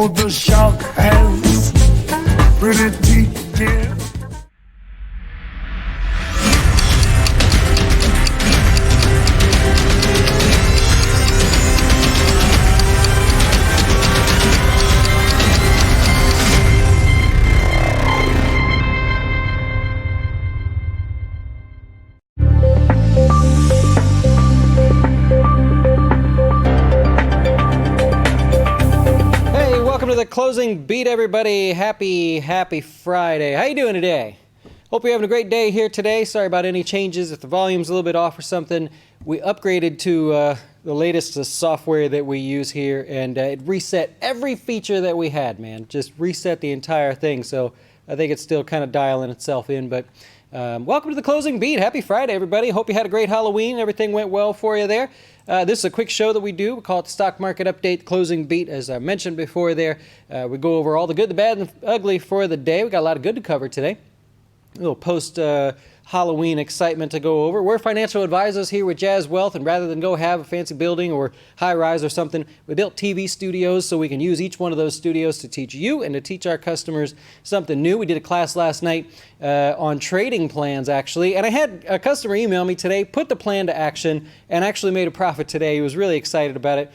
Oh, the shark has pretty teeth, dear. Welcome to the closing beat, everybody. Happy Friday. How you doing today? Hope you're having a great day here today. Sorry about any changes. If the volume's a little bit off or something, we upgraded to the latest software that we use here, and it reset every feature that we had, man. Just reset the entire thing. So I think it's still kind of dialing itself in, but welcome to the closing beat. Happy Friday, everybody. Hope you had a great Halloween. Everything went well for you there. This is a quick show that we do. We call it the Stock Market Update, Closing Beat. As I mentioned before there, we go over all the good, the bad, and the ugly for the day. We got a lot of good to cover today. A little post-Halloween excitement to go over. We're financial advisors here with Jazz Wealth, and rather than go have a fancy building or high-rise or something, we built TV studios so we can use each one of those studios to teach you and to teach our customers something new. We did a class last night on trading plans, actually, and I had a customer email me today, put the plan to action, and actually made a profit today. He was really excited about it.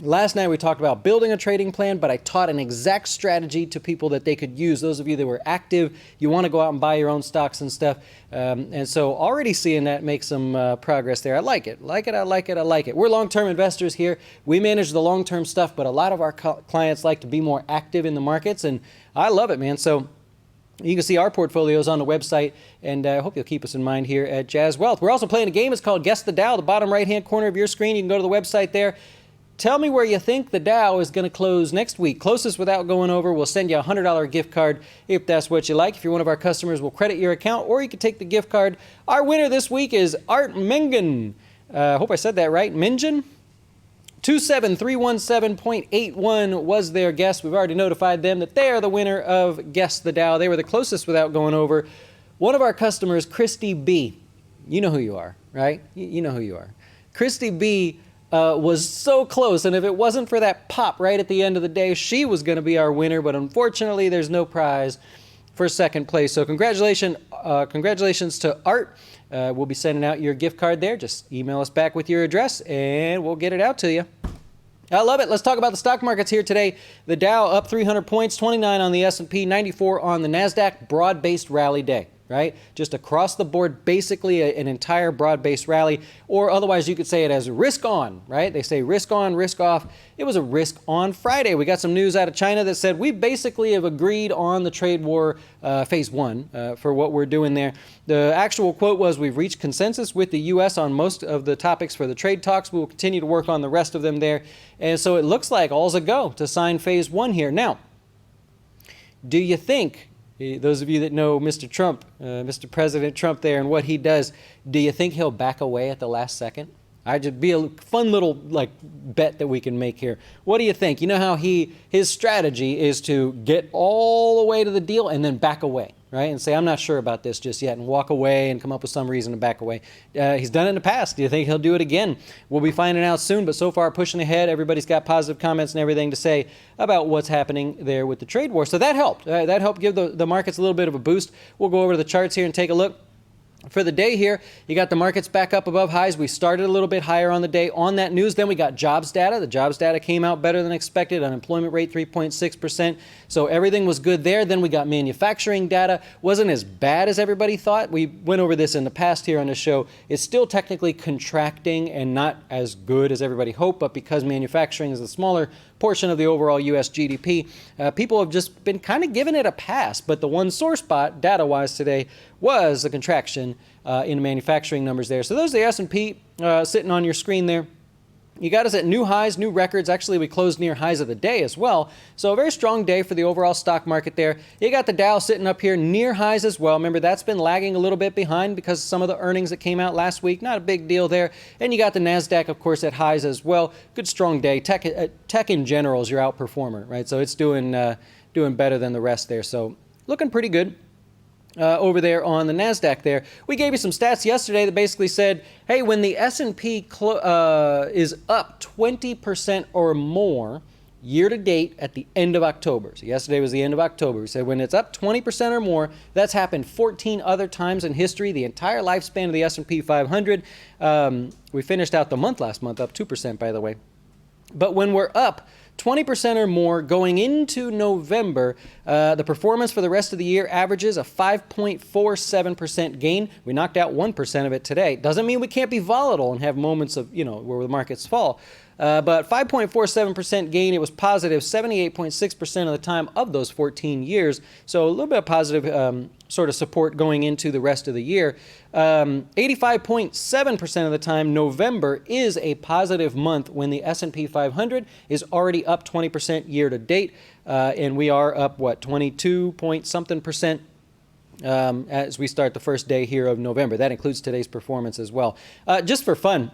Last night we talked about building a trading plan, but I taught an exact strategy to people that they could use. Those of you that were active, you want to go out and buy your own stocks and stuff. And so already seeing that make some progress there. I like it. I like it. We're long-term investors here. We manage the long-term stuff, but a lot of our clients like to be more active in the markets, and I love it, man. So you can see our portfolios on the website, and I hope you'll keep us in mind here at Jazz Wealth. We're also playing a game. It's called Guess the Dow, the bottom right-hand corner of your screen. You can go to the website there. Tell me where you think the Dow is going to close next week. Closest without going over, we'll send you a $100 gift card if that's what you like. If you're one of our customers, we'll credit your account, or you can take the gift card. Our winner this week is Art Mengen. I hope I said that right. Mengen? 27317.81 was their guess. We've already notified them that they are the winner of Guess the Dow. They were the closest without going over. One of our customers, Christy B. You know who you are, right? You know who you are. Christy B. Was so close, and if it wasn't for that pop right at the end of the day, she was going to be our winner, but unfortunately there's no prize for second place. So congratulations to Art. We'll be sending out your gift card there. Just email us back with your address and we'll get it out to you. I love it. Let's talk about the stock markets here today. The Dow up 300 points, 29 on the S&P, 94 on the NASDAQ. Broad-based rally day, right? Just across the board, basically an entire broad-based rally, or otherwise you could say it as risk on, right? They say risk on, risk off. It was a risk on Friday. We got some news out of China that said we basically have agreed on the trade war phase one for what we're doing there. The actual quote was, we've reached consensus with the U.S. on most of the topics for the trade talks. We will continue to work on the rest of them there. And so it looks like all's a go to sign phase one here. Now, do you think, those of you that know Mr. Trump, Mr. President Trump there and what he does, do you think he'll back away at the last second? I'd just be a fun little bet that we can make here. What do you think? You know how his strategy is to get all the way to the deal and then back away, right? And say, I'm not sure about this just yet, and walk away and come up with some reason to back away. He's done it in the past. Do you think he'll do it again? We'll be finding out soon, but so far pushing ahead. Everybody's got positive comments and everything to say about what's happening there with the trade war. So that helped. That helped give the markets a little bit of a boost. We'll go over to the charts here and take a look. For the day here, you got the markets back up above highs. We started a little bit higher on the day on that news. Then we got jobs data. The jobs data came out better than expected. Unemployment rate 3.6%. So everything was good there. Then we got manufacturing data. Wasn't as bad as everybody thought. We went over this in the past here on the show. It's still technically contracting and not as good as everybody hoped, but because manufacturing is a smaller portion of the overall U.S. GDP, people have just been kind of giving it a pass. But the one sore spot, data-wise today, was the contraction in the manufacturing numbers there. So those are the S&P sitting on your screen there. You got us at new highs, new records. Actually, we closed near highs of the day as well. So a very strong day for the overall stock market there. You got the Dow sitting up here near highs as well. Remember, that's been lagging a little bit behind because of some of the earnings that came out last week. Not a big deal there. And you got the NASDAQ, of course, at highs as well. Good, strong day. Tech in general is your outperformer, right? So it's doing better than the rest there. So looking pretty good. Over there on the NASDAQ there. We gave you some stats yesterday that basically said, hey, when the S&P is up 20% or more, year to date at the end of October. So yesterday was the end of October. We said when it's up 20% or more, that's happened 14 other times in history, the entire lifespan of the S&P 500. We finished out the month last month up 2%, by the way. But when we're up 20% or more going into November, the performance for the rest of the year averages a 5.47% gain. We knocked out 1% of it today. Doesn't mean we can't be volatile and have moments of, where the markets fall. But 5.47% gain, it was positive 78.6% of the time of those 14 years. So a little bit of positive sort of support going into the rest of the year. 85.7% of the time, November is a positive month when the S&P 500 is already up 20% year to date. And we are up, 22 point something percent as we start the first day here of November. That includes today's performance as well. Just for fun,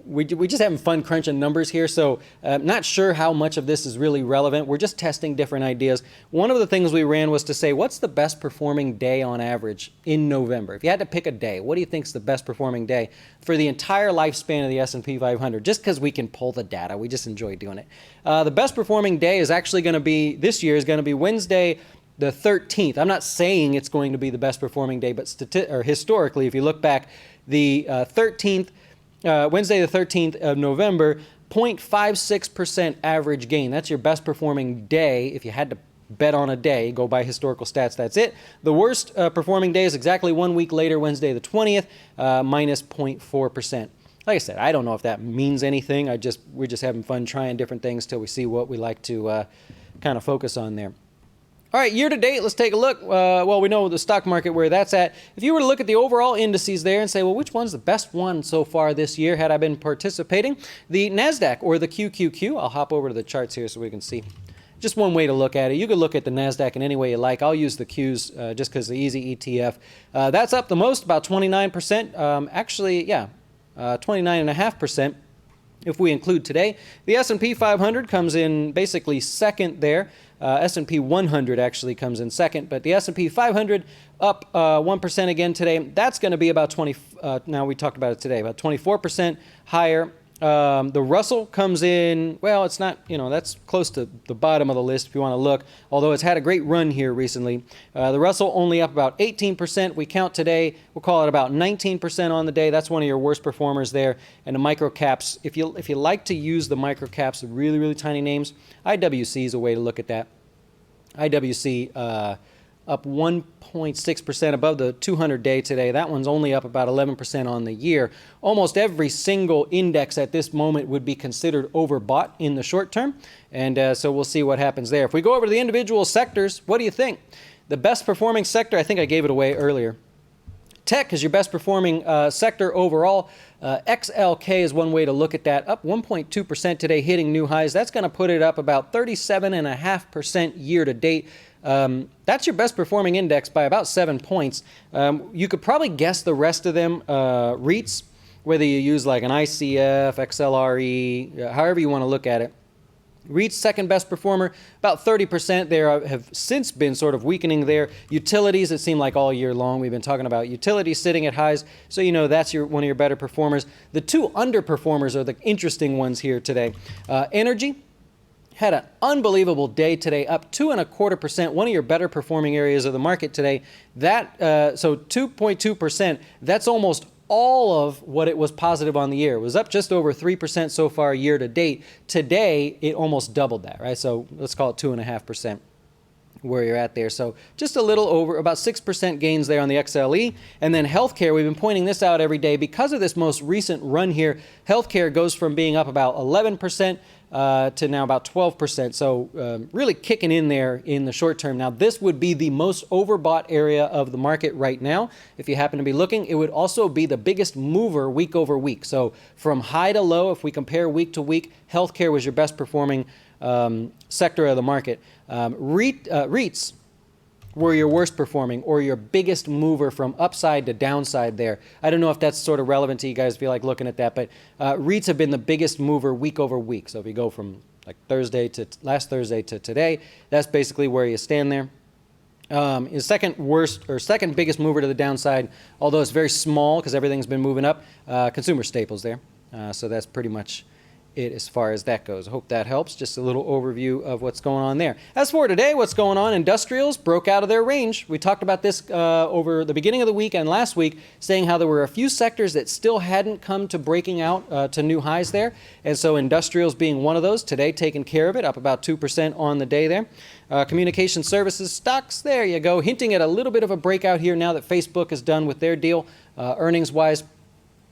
we just having fun crunching numbers here, so not sure how much of this is really relevant. We're just testing different ideas. One of the things we ran was to say, what's the best performing day on average in November? If you had to pick a day, what do you think is the best performing day for the entire lifespan of the S&P 500? Just because we can pull the data, we just enjoy doing it. The best performing day is actually going to be, this year is going to be Wednesday the 13th. I'm not saying it's going to be the best performing day, but historically, if you look back, the 13th, Wednesday the 13th of November, 0.56% average gain. That's your best performing day. If you had to bet on a day, go by historical stats, that's it. The worst performing day is exactly 1 week later, Wednesday the 20th, minus 0.4%. Like I said, I don't know if that means anything. We're just having fun trying different things till we see what we like to kind of focus on there. All right, year to date, let's take a look. Well, we know the stock market where that's at. If you were to look at the overall indices there and say, well, which one's the best one so far this year had I been participating? The NASDAQ or the QQQ. I'll hop over to the charts here so we can see. Just one way to look at it. You could look at the NASDAQ in any way you like. I'll use the Qs just because the easy ETF. That's up the most, about 29%. Actually, yeah, 29.5%. If we include today. The S&P 500 comes in basically second there. S&P 100 actually comes in second, but the S&P 500 up 1% again today. That's going to be about 20, now we talked about it today, about 24% higher. The Russell comes in, well, it's not, that's close to the bottom of the list if you want to look, although it's had a great run here recently. The Russell only up about 18%. We count today, we'll call it about 19% on the day. That's one of your worst performers there. And the micro caps, if you like to use the micro caps, the really, really tiny names, IWC is a way to look at that. IWC up 1.6% above the 200-day today. That one's only up about 11% on the year. Almost every single index at this moment would be considered overbought in the short term, and so we'll see what happens there. If we go over to the individual sectors, what do you think? The best performing sector, I think I gave it away earlier. Tech is your best performing sector overall. XLK is one way to look at that, up 1.2% today, hitting new highs. That's going to put it up about 37.5% year to date. That's your best performing index by about 7 points. You could probably guess the rest of them, REITs, whether you use like an ICF, XLRE, however you want to look at it. REITs, second best performer, about 30% there have since been sort of weakening there. Utilities, it seemed like all year long we've been talking about utilities sitting at highs, so that's one of your better performers. The two underperformers are the interesting ones here today. Energy had an unbelievable day today, up 2.25%, one of your better performing areas of the market today. That so 2.2%, that's almost all of what it was positive on the year. It was up just over 3% so far year to date. Today, it almost doubled that, right? So let's call it 2.5% where you're at there. So just a little over, about 6% gains there on the XLE. And then healthcare, we've been pointing this out every day. Because of this most recent run here, healthcare goes from being up about 11% to now about 12%. So really kicking in there in the short term. Now, this would be the most overbought area of the market right now. If you happen to be looking, it would also be the biggest mover week over week. So from high to low, if we compare week to week, healthcare was your best performing sector of the market. REITs were your worst performing or your biggest mover from upside to downside there. I don't know if that's sort of relevant to you guys if you like looking at that, but REITs have been the biggest mover week over week. So if you go from like last Thursday to today, that's basically where you stand there. Is second worst or second biggest mover to the downside, although it's very small because everything's been moving up, consumer staples there. So that's pretty much it as far as that goes. I hope that helps. Just a little overview of what's going on there. As for today, what's going on? Industrials broke out of their range. We talked about this over the beginning of the week and last week, saying how there were a few sectors that still hadn't come to breaking out to new highs there. And so industrials being one of those, today taking care of it, up about 2% on the day there. Communication services stocks, there you go, hinting at a little bit of a breakout here now that Facebook is done with their deal. Earnings-wise,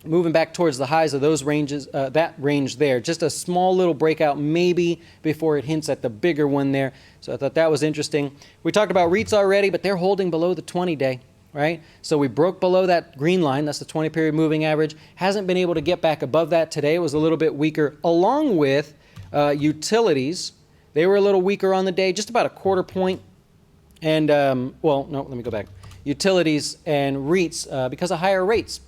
moving back towards the highs of those ranges, that range there. Just a small little breakout maybe before it hints at the bigger one there. So I thought that was interesting. We talked about REITs already, but they're holding below the 20-day, right? So we broke below that green line. That's the 20-period moving average. Hasn't been able to get back above that today. It was a little bit weaker, along with utilities. They were a little weaker on the day, just about a quarter point. And, well, no, let me go back. Utilities and REITs because of higher rates.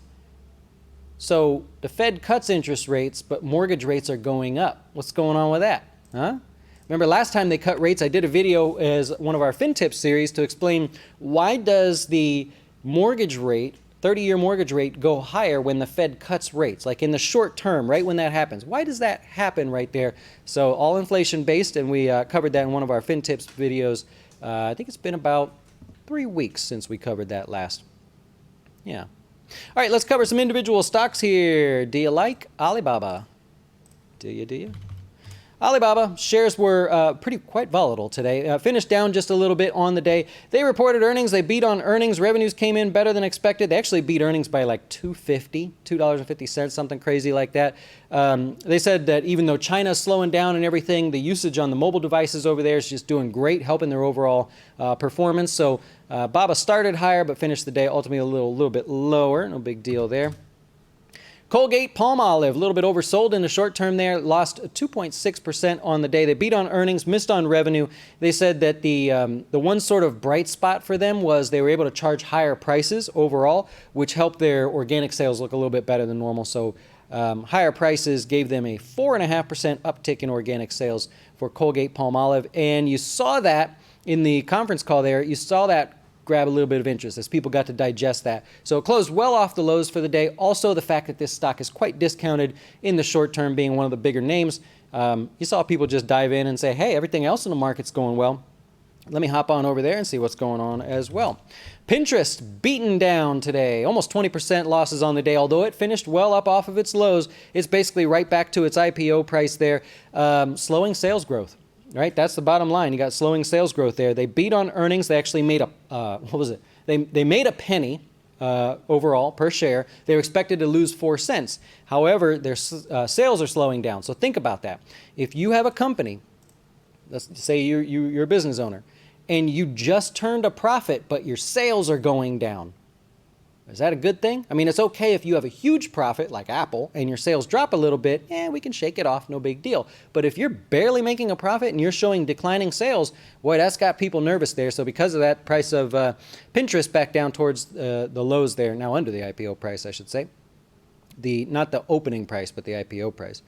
So the Fed cuts interest rates, but mortgage rates are going up. What's going on with that? Huh? Remember last time they cut rates, I did a video as one of our FinTips series to explain why does the mortgage rate, 30-year mortgage rate, go higher when the Fed cuts rates, like in the short term, right when that happens. Why does that happen right there? So all inflation-based, and we covered that in one of our FinTips videos. I think it's been about 3 weeks since we covered that last. Yeah. All right, let's cover some individual stocks here. Do you like Alibaba? Do you? Alibaba shares were quite volatile today. Finished down just a little bit on the day. They reported earnings. They beat on earnings. Revenues came in better than expected. They actually beat earnings by like $2.50, something crazy like that. They said that even though China's slowing down and everything, the usage on the mobile devices over there is just doing great, helping their overall performance. So Baba started higher but finished the day ultimately a little bit lower. No big deal there. Colgate Palmolive, a little bit oversold in the short term there, lost 2.6% on the day. They beat on earnings, missed on revenue. They said that the one sort of bright spot for them was they were able to charge higher prices overall, which helped their organic sales look a little bit better than normal. So higher prices gave them a 4.5% uptick in organic sales for Colgate Palmolive. And you saw that in the conference call there. You saw that grab a little bit of interest as people got to digest that. So it closed well off the lows for the day. Also, the fact that this stock is quite discounted in the short term, being one of the bigger names. You saw people just dive in and say, hey, everything else in the market's going well. Let me hop on over there and see what's going on as well. Pinterest beaten down today, almost 20% losses on the day, although it finished well up off of its lows. It's basically right back to its IPO price there. Slowing sales growth. Right, that's the bottom line. You got slowing sales growth there. They beat on earnings. They actually made what was it? They made a penny overall per share. They were expected to lose 4 cents. However, their sales are slowing down. So think about that. If you have a company, let's say you're a business owner, and you just turned a profit, but your sales are going down. Is that a good thing? I mean, it's okay if you have a huge profit like Apple and your sales drop a little bit, we can shake it off, no big deal. But if you're barely making a profit and you're showing declining sales, boy, that's got people nervous there. So because of that, price of Pinterest back down towards the lows there, now under the IPO price, I should say. Not the opening price, but the IPO price.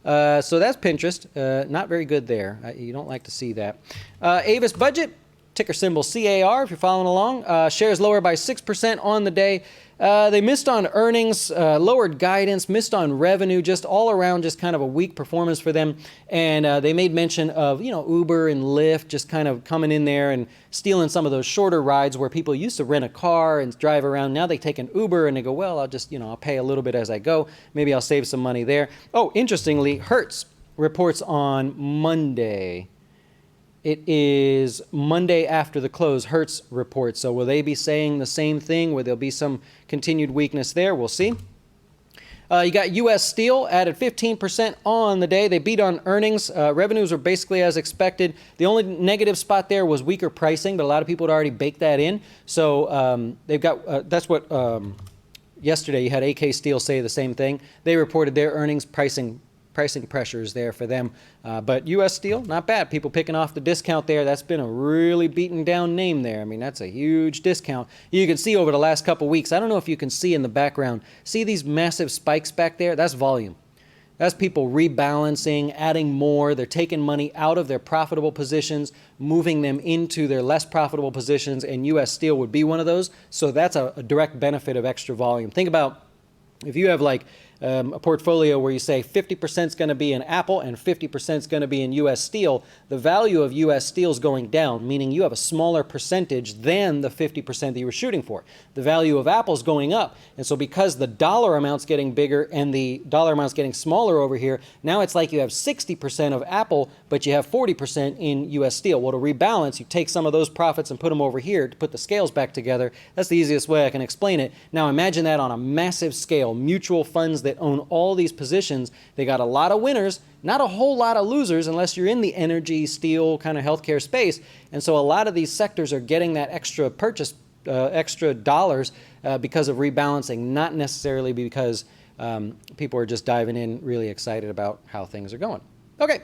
So that's Pinterest. Not very good there. You don't like to see that. Avis Budget. Ticker symbol CAR, if you're following along. Shares lower by 6% on the day. They missed on earnings, lowered guidance, missed on revenue, just all around just kind of a weak performance for them. And they made mention of, Uber and Lyft just kind of coming in there and stealing some of those shorter rides where people used to rent a car and drive around. Now they take an Uber and they go, well, I'll just, I'll pay a little bit as I go. Maybe I'll save some money there. Oh, interestingly, Hertz reports on Monday. It is Monday after the close, Hertz reports. So will they be saying the same thing? Will there be some continued weakness there? We'll see. You got U.S. Steel added 15% on the day. They beat on earnings. Revenues were basically as expected. The only negative spot there was weaker pricing, but a lot of people had already baked that in. So they've got, that's what, yesterday you had AK Steel say the same thing. They reported their earnings pricing pressures there for them. But U.S. Steel, not bad. People picking off the discount there. That's been a really beaten down name there. I mean, that's a huge discount. You can see over the last couple weeks, I don't know if you can see in the background, see these massive spikes back there? That's volume. That's people rebalancing, adding more. They're taking money out of their profitable positions, moving them into their less profitable positions, and U.S. Steel would be one of those. So that's a direct benefit of extra volume. Think about if you have like a portfolio where you say 50% is going to be in Apple and 50% is going to be in U.S. Steel, the value of U.S. Steel is going down, meaning you have a smaller percentage than the 50% that you were shooting for. The value of Apple is going up. And so because the dollar amount's getting bigger and the dollar amount's getting smaller over here, now it's like you have 60% of Apple, but you have 40% in U.S. Steel. Well, to rebalance, you take some of those profits and put them over here to put the scales back together. That's the easiest way I can explain it. Now imagine that on a massive scale. Mutual funds that own all these positions, they got a lot of winners, not a whole lot of losers unless you're in the energy, steel, kind of healthcare space. And so a lot of these sectors are getting that extra purchase, extra dollars because of rebalancing, not necessarily because people are just diving in really excited about how things are going. Okay.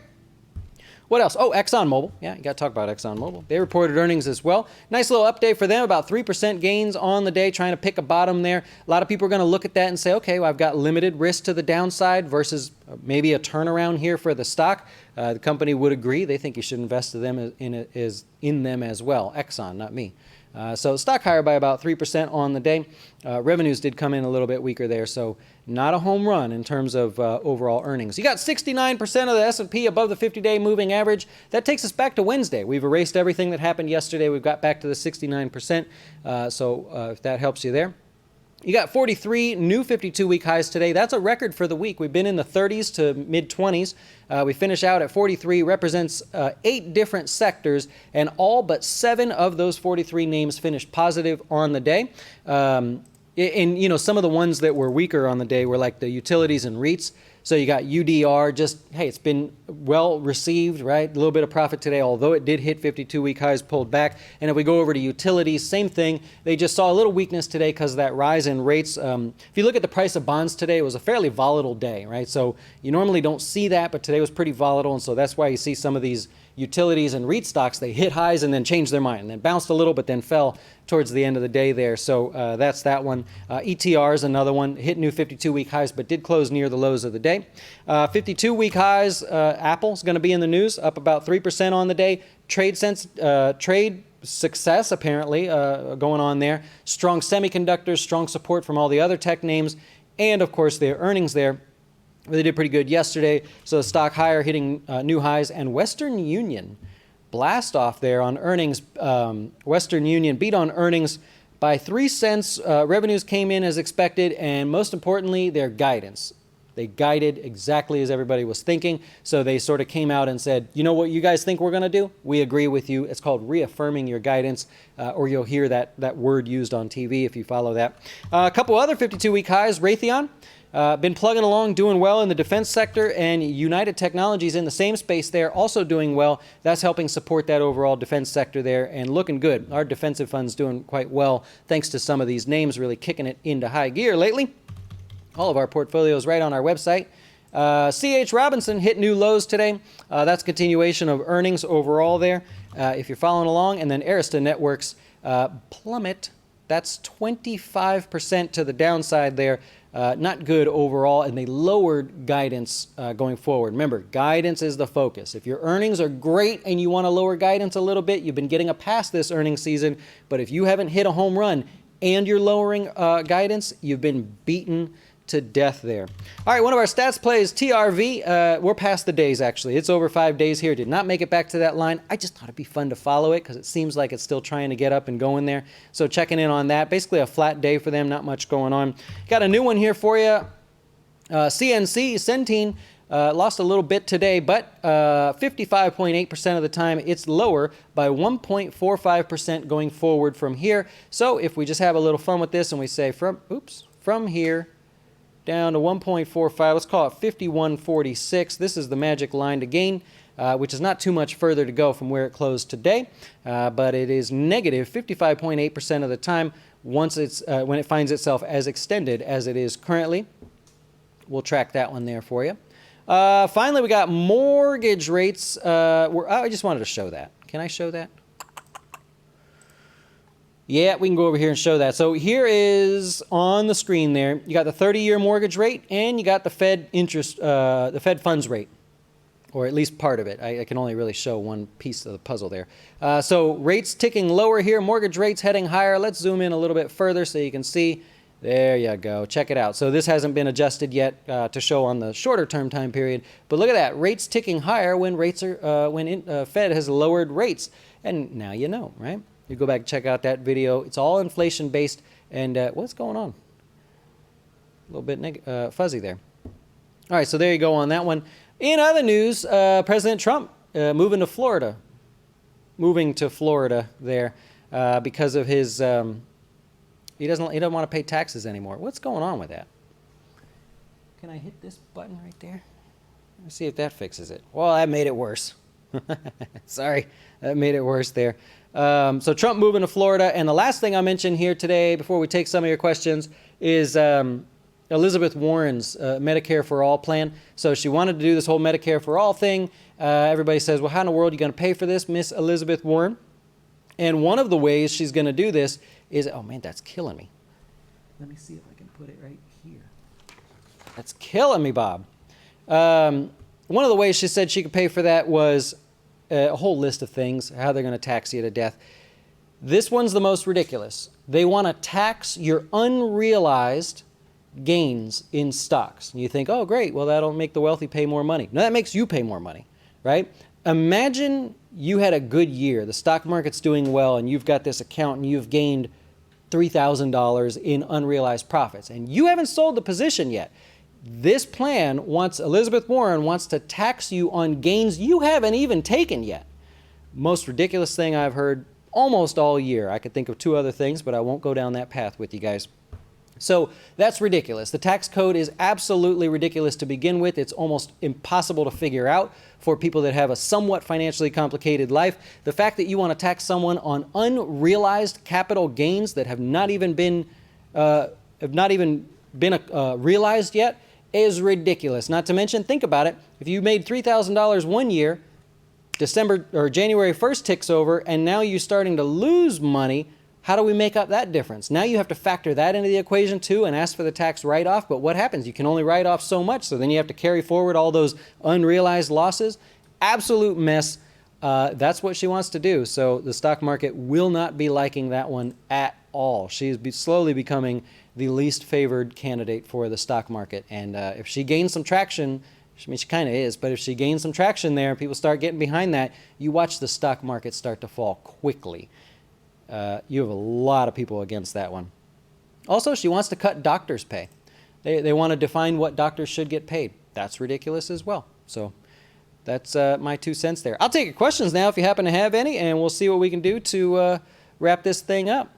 What else? Oh, ExxonMobil. Yeah, you got to talk about ExxonMobil. They reported earnings as well. Nice little update for them, about 3% gains on the day, trying to pick a bottom there. A lot of people are going to look at that and say, okay, well, I've got limited risk to the downside versus maybe a turnaround here for the stock. The company would agree. They think you should invest in them as well. Exxon, not me. So stock higher by about 3% on the day. Revenues did come in a little bit weaker there, so not a home run in terms of overall earnings. You got 69% of the S&P above the 50-day moving average. That takes us back to Wednesday. We've erased everything that happened yesterday. We've got back to the 69%, so if that helps you there. You got 43 new 52-week highs today. That's a record for the week. We've been in the 30s to mid-20s. We finish out at 43, represents 8 different sectors, and all but 7 of those 43 names finished positive on the day. And, you know, some of the ones that were weaker on the day were like the utilities and REITs. So you got UDR, just, hey, it's been well received, right? A little bit of profit today, although it did hit 52-week highs, pulled back. And if we go over to utilities, same thing. They just saw a little weakness today because of that rise in rates. If you look at the price of bonds today, it was a fairly volatile day, right? So you normally don't see that, but today was pretty volatile. And so that's why you see some of these utilities and REIT stocks, they hit highs and then changed their mind and then bounced a little, but then fell towards the end of the day there. So that's that one. ETR is another one, hit new 52-week highs, but did close near the lows of the day. 52-week highs, Apple's going to be in the news, up about 3% on the day. Trade success, apparently, going on there. Strong semiconductors, strong support from all the other tech names, and, of course, their earnings there. They did pretty good yesterday, so the stock higher, hitting new highs. And Western Union, blast off there on earnings. Western Union beat on earnings by 3 cents. Revenues came in as expected, and most importantly, their guidance. They guided exactly as everybody was thinking, so they sort of came out and said, you know what you guys think we're going to do? We agree with you. It's called reaffirming your guidance, or you'll hear that word used on TV if you follow that. A couple other 52-week highs, Raytheon. Been plugging along, doing well in the defense sector, and United Technologies in the same space there, also doing well. That's helping support that overall defense sector there and looking good. Our defensive fund's doing quite well thanks to some of these names really kicking it into high gear lately. All of our portfolios right on our website. C.H. Robinson hit new lows today. That's continuation of earnings overall there, if you're following along. And then Arista Networks plummet. That's 25% to the downside there. Not good overall, and they lowered guidance going forward. Remember, guidance is the focus. If your earnings are great and you want to lower guidance a little bit, you've been getting a pass this earnings season, but if you haven't hit a home run and you're lowering guidance, you've been beaten to death there. All right, one of our stats plays, TRV. We're past the days, actually. It's over 5 days here. Did not make it back to that line. I just thought it'd be fun to follow it because it seems like it's still trying to get up and going there. So checking in on that. Basically a flat day for them, not much going on. Got a new one here for you. Centene, lost a little bit today, but 55.8% of the time, it's lower by 1.45% going forward from here. So if we just have a little fun with this and we say from here down to 1.45, let's call it 51.46. This is the magic line to gain, which is not too much further to go from where it closed today, but it is negative 55.8% of the time once it's when it finds itself as extended as it is currently. We'll track that one there for you. Finally, we got mortgage rates. I just wanted to show that. Can I show that? Yeah, we can go over here and show that. So here is on the screen there, you got the 30-year mortgage rate and you got the Fed interest, the Fed funds rate, or at least part of it. I can only really show one piece of the puzzle there. So rates ticking lower here, mortgage rates heading higher. Let's zoom in a little bit further so you can see There you go. Check it out. So this hasn't been adjusted yet to show on the shorter term time period. But look at that. Rates ticking higher when rates are Fed has lowered rates. And now you know, right? You go back and check out that video. It's all inflation based. And what's going on? A little bit fuzzy there. All right, so there you go on that one. In other news, President Trump moving to Florida there because of his he doesn't want to pay taxes anymore. What's going on with that? Can I hit this button right there? Let's see if that fixes it. Well, that made it worse. Sorry, that made it worse there. So Trump moving to Florida, and the last thing I mentioned here today before we take some of your questions is Elizabeth Warren's Medicare for All plan. So she wanted to do this whole Medicare for All thing. Everybody says, well, how in the world are you going to pay for this, Miss Elizabeth Warren? And one of the ways she's going to do this is, oh man, that's killing me. Let me see if I can put it right here. That's killing me, Bob. One of the ways she said she could pay for that was a whole list of things, how they're going to tax you to death. This one's the most ridiculous. They want to tax your unrealized gains in stocks. You think, oh, great, well, that'll make the wealthy pay more money. No, that makes you pay more money, right? Imagine you had a good year, the stock market's doing well, and you've got this account and you've gained $3,000 in unrealized profits, and you haven't sold the position yet. This plan Elizabeth Warren wants to tax you on gains you haven't even taken yet. Most ridiculous thing I've heard almost all year. I could think of two other things, but I won't go down that path with you guys. So that's ridiculous. The tax code is absolutely ridiculous to begin with. It's almost impossible to figure out for people that have a somewhat financially complicated life. The fact that you want to tax someone on unrealized capital gains that have not even been realized yet is ridiculous. Not to mention, think about it. If you made $3,000 one year, December or January 1st ticks over, and now you're starting to lose money. How do we make up that difference? Now you have to factor that into the equation too and ask for the tax write-off. But what happens? You can only write off so much, so then you have to carry forward all those unrealized losses. Absolute mess. That's what she wants to do. So the stock market will not be liking that one at all. She is slowly becoming the least favored candidate for the stock market. And if she gains some traction, I mean, she kind of is, but if she gains some traction there and people start getting behind that, you watch the stock market start to fall quickly. You have a lot of people against that one. Also, she wants to cut doctors' pay. They want to define what doctors should get paid. That's ridiculous as well. So that's my 2 cents there. I'll take your questions now if you happen to have any, and we'll see what we can do to wrap this thing up.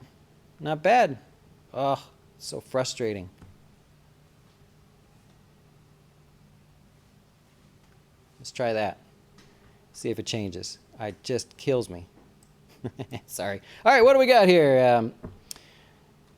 Not bad. Oh, so frustrating. Let's try that. See if it changes. It just kills me. Sorry. All right, what do we got here?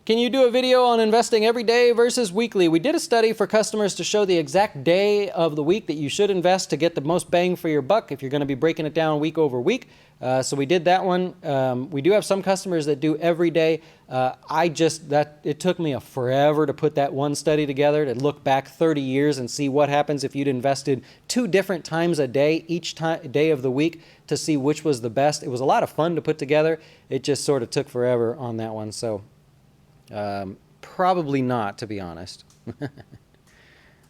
Can you do a video on investing every day versus weekly? We did a study for customers to show the exact day of the week that you should invest to get the most bang for your buck if you're going to be breaking it down week over week. So we did that one. We do have some customers that do every day. It took me forever to put that one study together, to look back 30 years and see what happens if you'd invested 2 different times a day, each day of the week, to see which was the best. It was a lot of fun to put together. It just sort of took forever on that one. So probably not, to be honest.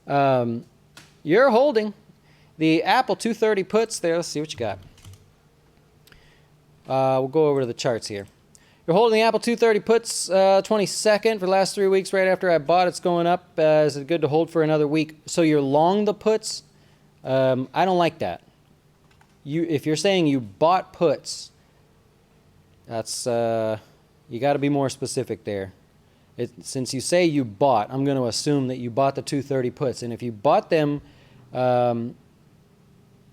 You're holding the Apple 230 puts there. Let's see what you got. We'll go over to the charts here. You're holding the Apple 230 puts 22nd for the last 3 weeks right after I bought. It's going up. Is it good to hold for another week? So you're long the puts? I don't like that. If you're saying you bought puts, that's you got to be more specific there. Since you say you bought, I'm going to assume that you bought the 230 puts. And if you bought them,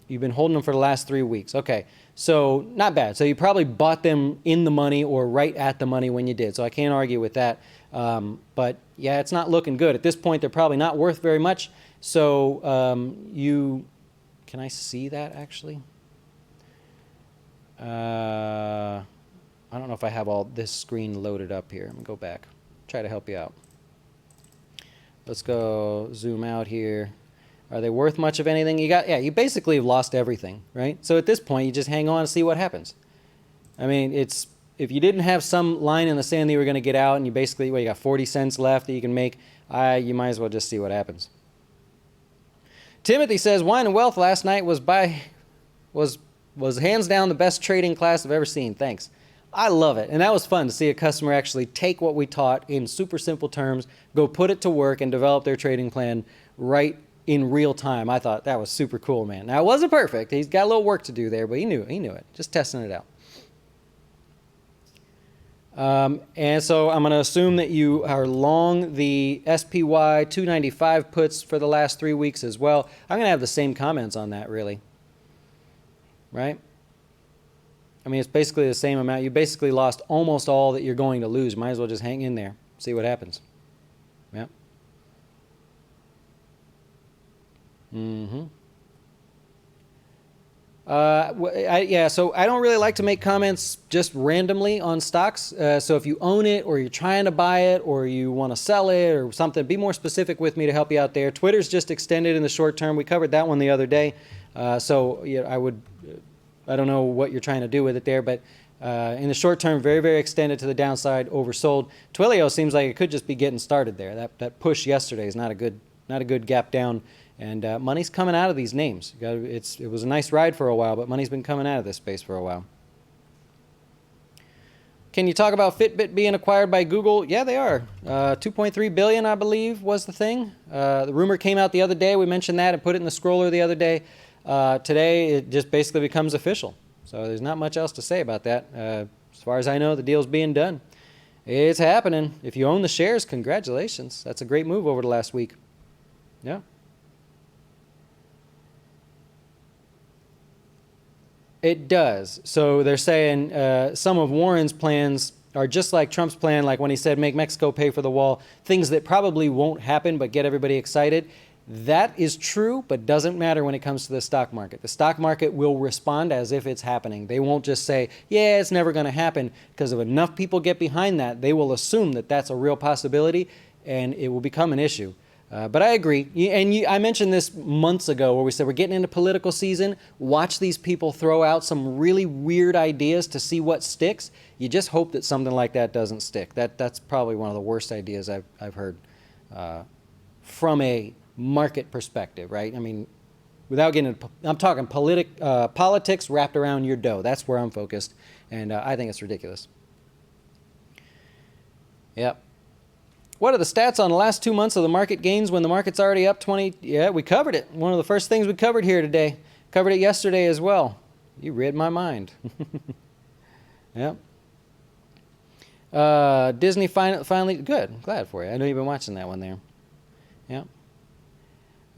you've been holding them for the last 3 weeks. Okay, so not bad. So you probably bought them in the money or right at the money when you did. So I can't argue with that. But yeah, it's not looking good. At this point, they're probably not worth very much. So can I see that actually? I don't know if I have all this screen loaded up here. I'm going to go back. Try to help you out. Let's go zoom out here. Are they worth much of anything? You basically have lost everything, right? So at this point, you just hang on and see what happens. I mean, it's if you didn't have some line in the sand that you were going to get out, and you basically, well, you got 40 cents left that you can make, you might as well just see what happens. Timothy says, Wine and Wealth last night was hands down the best trading class I've ever seen. Thanks. I love it. And that was fun to see a customer actually take what we taught in super simple terms, go put it to work, and develop their trading plan right in real time. I thought that was super cool, man. Now, it wasn't perfect. He's got a little work to do there, but he knew it. Just testing it out. And so I'm going to assume that you are long the SPY 295 puts for the last 3 weeks as well. I'm going to have the same comments on that, really. Right? I mean, it's basically the same amount. You basically lost almost all that you're going to lose. Might as well just hang in there, see what happens. Yeah. So I don't really like to make comments just randomly on stocks. So if you own it, or you're trying to buy it, or you want to sell it or something, be more specific with me to help you out there. Twitter's just extended in the short term. We covered that one the other day. I don't know what you're trying to do with it there, but in the short term, very, very extended to the downside, oversold. Twilio seems like it could just be getting started there. That push yesterday is not a good gap down, and money's coming out of these names. It was a nice ride for a while, but money's been coming out of this space for a while. Can you talk about Fitbit being acquired by Google? Yeah, they are. 2.3 billion, I believe, was the thing. The rumor came out the other day. We mentioned that and put it in the scroller the other day. Today, it just basically becomes official. So there's not much else to say about that. As far as I know, the deal's being done. It's happening. If you own the shares, congratulations. That's a great move over the last week. Yeah. It does. So they're saying some of Warren's plans are just like Trump's plan, like when he said make Mexico pay for the wall, things that probably won't happen but get everybody excited. That is true, but doesn't matter when it comes to the stock market. The stock market will respond as if it's happening. They won't just say, yeah, it's never going to happen, because if enough people get behind that, they will assume that that's a real possibility, and it will become an issue. But I agree. I mentioned this months ago where we said we're getting into political season. Watch these people throw out some really weird ideas to see what sticks. You just hope that something like that doesn't stick. That's probably one of the worst ideas I've heard from a market perspective, right? I mean, without getting into, I'm talking politics wrapped around your dough. That's where I'm focused, and I think it's ridiculous. Yep. What are the stats on the last 2 months of the market gains when the market's already up 20? Yeah, we covered it. One of the first things we covered here today. Covered it yesterday as well. You read my mind. Yep. Disney finally, good. Glad for you. I know you've been watching that one there. Yep.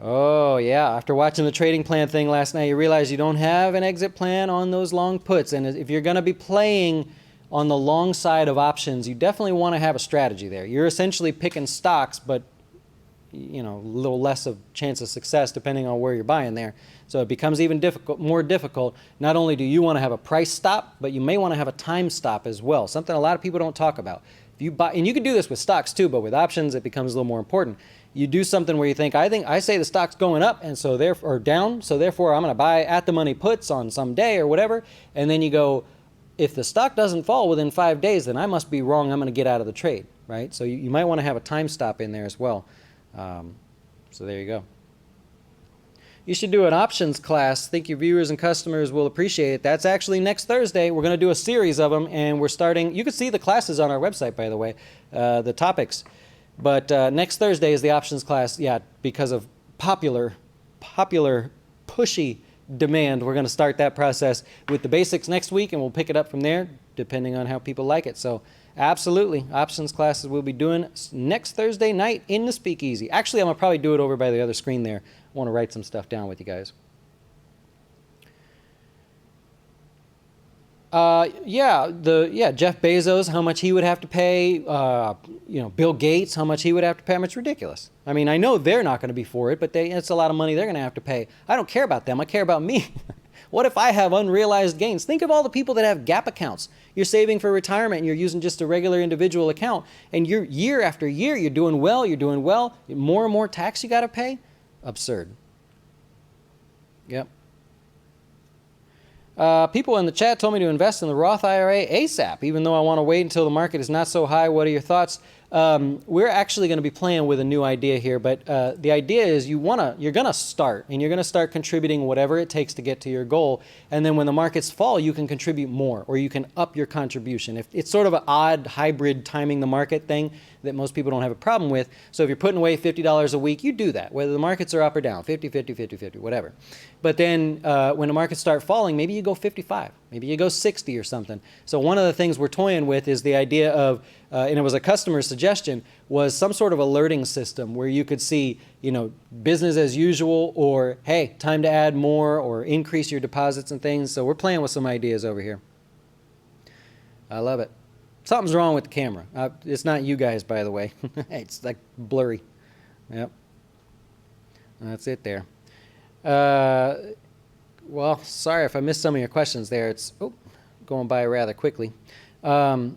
Oh, yeah. After watching the trading plan thing last night, you realize you don't have an exit plan on those long puts. And if you're going to be playing on the long side of options, you definitely want to have a strategy there. You're essentially picking stocks, but a little less of chance of success depending on where you're buying there. So it becomes even more difficult. Not only do you want to have a price stop, but you may want to have a time stop as well. Something a lot of people don't talk about. If you buy, and you can do this with stocks too, but with options it becomes a little more important. You do something where you think, I say the stock's going up and so or down, so therefore I'm going to buy at the money puts on some day or whatever, and then you go, if the stock doesn't fall within 5 days, then I must be wrong. I'm going to get out of the trade, right? So you might want to have a time stop in there as well. So there you go. You should do an options class. Think your viewers and customers will appreciate it. That's actually next Thursday. We're going to do a series of them, and we're starting. You can see the classes on our website, by the way, the topics. But next Thursday is the options class. Yeah, because of popular pushy demand, we're going to start that process with the basics next week, and we'll pick it up from there depending on how people like it. So absolutely, options classes we'll be doing next Thursday night in the Speakeasy. Actually, I'm going to probably do it over by the other screen there. I want to write some stuff down with you guys. Jeff Bezos, how much he would have to pay, Bill Gates, how much he would have to pay. I mean, it's ridiculous. I mean, I know they're not going to be for it, but it's a lot of money they're going to have to pay. I don't care about them. I care about me. What if I have unrealized gains? Think of all the people that have gap accounts. You're saving for retirement and you're using just a regular individual account, and you're year after year, you're doing well. More and more tax you got to pay. Absurd. Yep. People in the chat told me to invest in the Roth IRA ASAP, even though I want to wait until the market is not so high. What are your thoughts? We're actually going to be playing with a new idea here, but the idea is you're going to start, and you're going to start contributing whatever it takes to get to your goal. And then when the markets fall, you can contribute more, or you can up your contribution. It's sort of an odd hybrid timing the market thing that most people don't have a problem with. So if you're putting away $50 a week, you do that, whether the markets are up or down, 50, 50, 50, 50, whatever. But then when the markets start falling, maybe you go 55, maybe you go 60 or something. So one of the things we're toying with is the idea of, and it was a customer suggestion, was some sort of alerting system where you could see, business as usual, or hey, time to add more or increase your deposits and things. So we're playing with some ideas over here. I love it. Something's wrong with the camera. It's not you guys, by the way. It's like blurry. Yep. That's it there. Well, sorry if I missed some of your questions there. It's going by rather quickly. I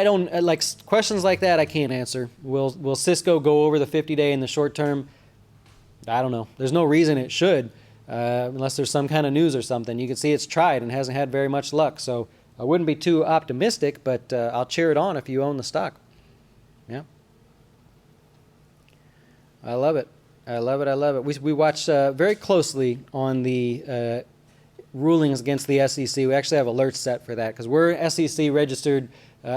don't like questions like that. I can't answer. Will Cisco go over the 50-day in the short term? I don't know. There's no reason it should, unless there's some kind of news or something. You can see it's tried and hasn't had very much luck. So I wouldn't be too optimistic, but I'll cheer it on if you own the stock. Yeah. I love it. I love it. I love it. We watch very closely on the rulings against the SEC. We actually have alerts set for that because we're SEC registered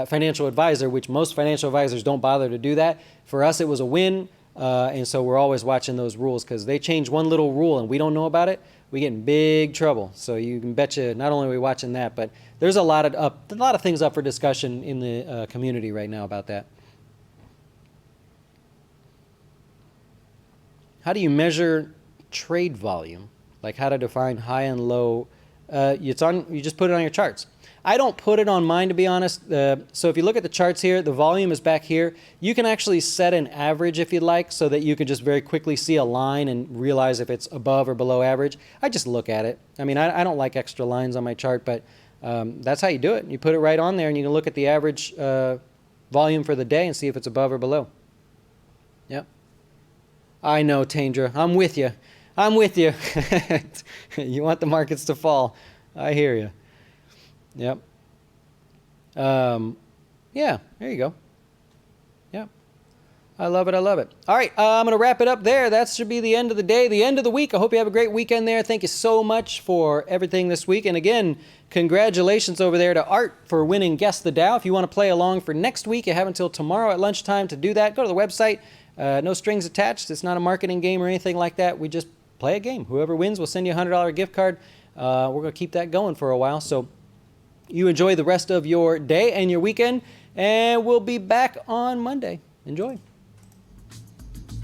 financial advisor, which most financial advisors don't bother to do that. For us, it was a win. And so we're always watching those rules because they change one little rule and we don't know about it, we get in big trouble. So you can bet you not only are we watching that, but there's a lot of things up for discussion in the community right now about that. How do you measure trade volume? Like how to define high and low? You just put it on your charts. I don't put it on mine, to be honest. So if you look at the charts here, the volume is back here. You can actually set an average if you'd like so that you can just very quickly see a line and realize if it's above or below average. I just look at it. I mean, I don't like extra lines on my chart, but that's how you do it. You put it right on there and you can look at the average volume for the day and see if it's above or below. Yep. I know, Tandra. I'm with you. I'm with you. You want the markets to fall. I hear you. Yep. Yeah, there you go. Yep. I love it. I love it. All right, I'm going to wrap it up there. That should be the end of the day, the end of the week. I hope you have a great weekend there. Thank you so much for everything this week. And again, congratulations over there to Art for winning Guess the Dow. If you want to play along for next week, you have until tomorrow at lunchtime to do that. Go to the website. No strings attached. It's not a marketing game or anything like that. We just play a game. Whoever wins will send you a $100 gift card. We're going to keep that going for a while. So you enjoy the rest of your day and your weekend, and we'll be back on Monday. Enjoy.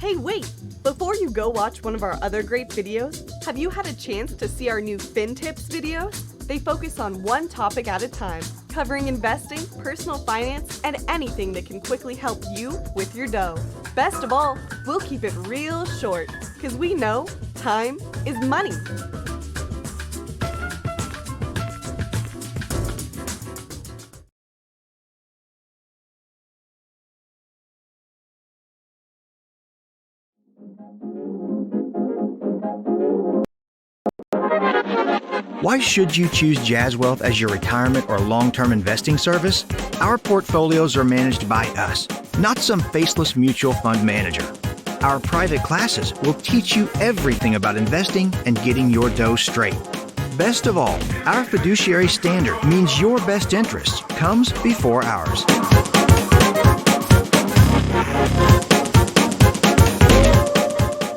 Hey, wait! Before you go watch one of our other great videos, have you had a chance to see our new Fin Tips videos? They focus on one topic at a time, covering investing, personal finance, and anything that can quickly help you with your dough. Best of all, we'll keep it real short, because we know time is money. Why should you choose Jazz Wealth as your retirement or long-term investing service? Our portfolios are managed by us, not some faceless mutual fund manager. Our private classes will teach you everything about investing and getting your dough straight. Best of all, our fiduciary standard means your best interest comes before ours.